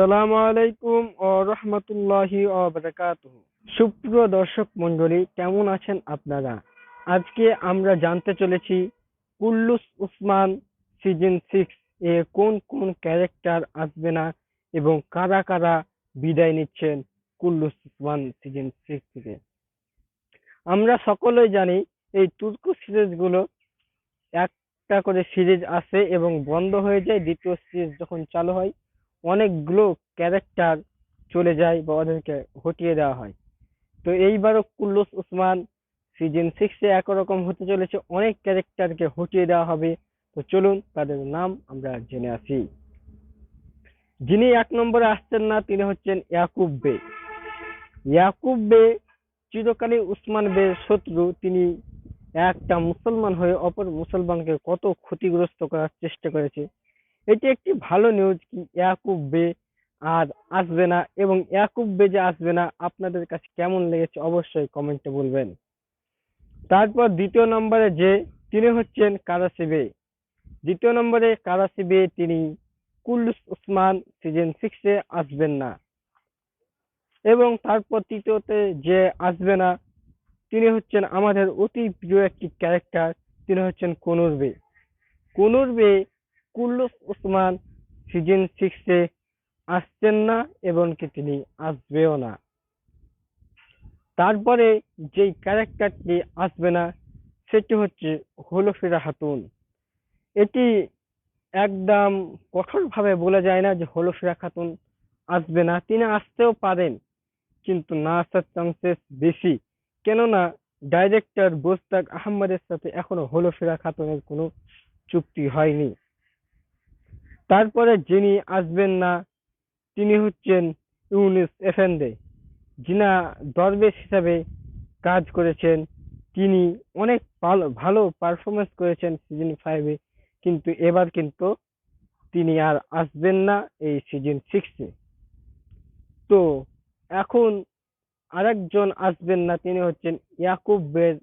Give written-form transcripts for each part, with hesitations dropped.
আসসালামু আলাইকুম ও রহমতুল্লাহি ও বারাকাতুহু। সুপ্রিয় দর্শক মণ্ডলী, কেমন আছেন আপনারা? আজকে আমরা জানতে চলেছি কুল্লুস উসমান সিজন 6 এ কোন কোন ক্যারেক্টার আসবে না এবং কারা কারা বিদায় নিচ্ছেন কুল্লুস উসমান সিজন 6 থেকে। আমরা সকলেই জানি এই তুর্ক সিরিজগুলো একটা করে সিরিজ আসে এবং বন্ধ হয়ে যায়, দ্বিতীয় সিরিজ যখন চালু হয় অনেকগুলো ক্যারেক্টার চলে যায় বা ওদেরকে হটিয়ে দেওয়া হয়। তো এইবারও কুল্লুস উসমান সিজন 6 একরকম হতে চলেছে, অনেক ক্যারেক্টারকে হটিয়ে দেওয়া হবে। তো চলুন তাদের নাম আমরা জেনে আসি। যিনি 1 নম্বরে আসছেন না তিনি হচ্ছেন ইয়াকুব বে। ইয়াকুব বে চিরকালই উসমান বের শত্রু। তিনি একটা মুসলমান হয়ে অপর মুসলমানকে কত ক্ষতিগ্রস্ত করার চেষ্টা করেছে। এটি একটি ভালো নিউজ কি ইয়াকুব বে আর আসবে না, এবং ইয়াকুব বে যে আসবে না আপনাদের কাছে কেমন লেগেছে অবশ্যই কমেন্টে বলবেন। তারপর 2 নম্বরে যে তিনি হচ্ছেন কারাসি বে। 2 নম্বরে কারাসি বে, তিনি কুল্লুস উসমান সিজন 6 আসবেন না। এবং তারপর তৃতীয়তে যে আসবে না তিনি হচ্ছেন আমাদের অতি প্রিয় একটি ক্যারেক্টার, তিনি হচ্ছেন কনুর বে। কনুর বে কুল্লুস উসমান সিজন 6 আসছেন না এবং কি তিনি আসবেও না। তারপরে যেই ক্যারেক্টারটি আসবে না সেটি হচ্ছে হলফিরা খাতুন। এটি একদম কঠোরভাবে বলা যায় না যে হলফিরা খাতুন আসবে না, তিনি আসতেও পারেন কিন্তু না আসার চান্সেস বেশি। কেননা ডাইরেক্টর মোস্তাক আহমেদের সাথে এখনো হলফিরা খাতুনের কোনো চুক্তি হয়নি। তারপরে যিনি আসবেন না তিনি হচ্ছেন ইউনুস এফেন্ডে, যিনি দরবেশ হিসাবে কাজ করেছেন। তিনি অনেক ভালো ভালো পারফরমেন্স করেছেন সিজন 5 কিন্তু এবার কিন্তু তিনি আর আসবেন না এই সিজন 6 তো এখন আরেকজন আসবেন না, তিনি হচ্ছেন ইয়াকুব বের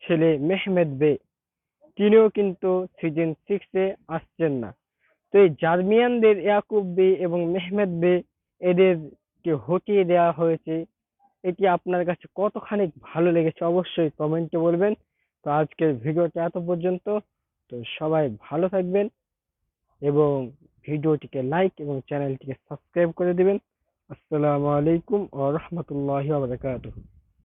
ছেলে মেহমেদ বে। তিনিও কিন্তু সিজন 6 আসছেন না। তো এই জার্মিয়ানদের ইয়াকুব বে এবং মেহমেদ বে এদেরকে হটিয়ে দেওয়া হয়েছে। এটি আপনার কাছে কতখানি ভালো লেগেছে অবশ্যই কমেন্টে বলবেন। তো আজকের ভিডিওটা এত পর্যন্ত। তো সবাই ভালো থাকবেন এবং ভিডিওটিকে লাইক এবং চ্যানেলটিকে সাবস্ক্রাইব করে দিবেন। আসসালামু আলাইকুম ওয়া রাহমাতুল্লাহি ওয়া বারাকাতুহু।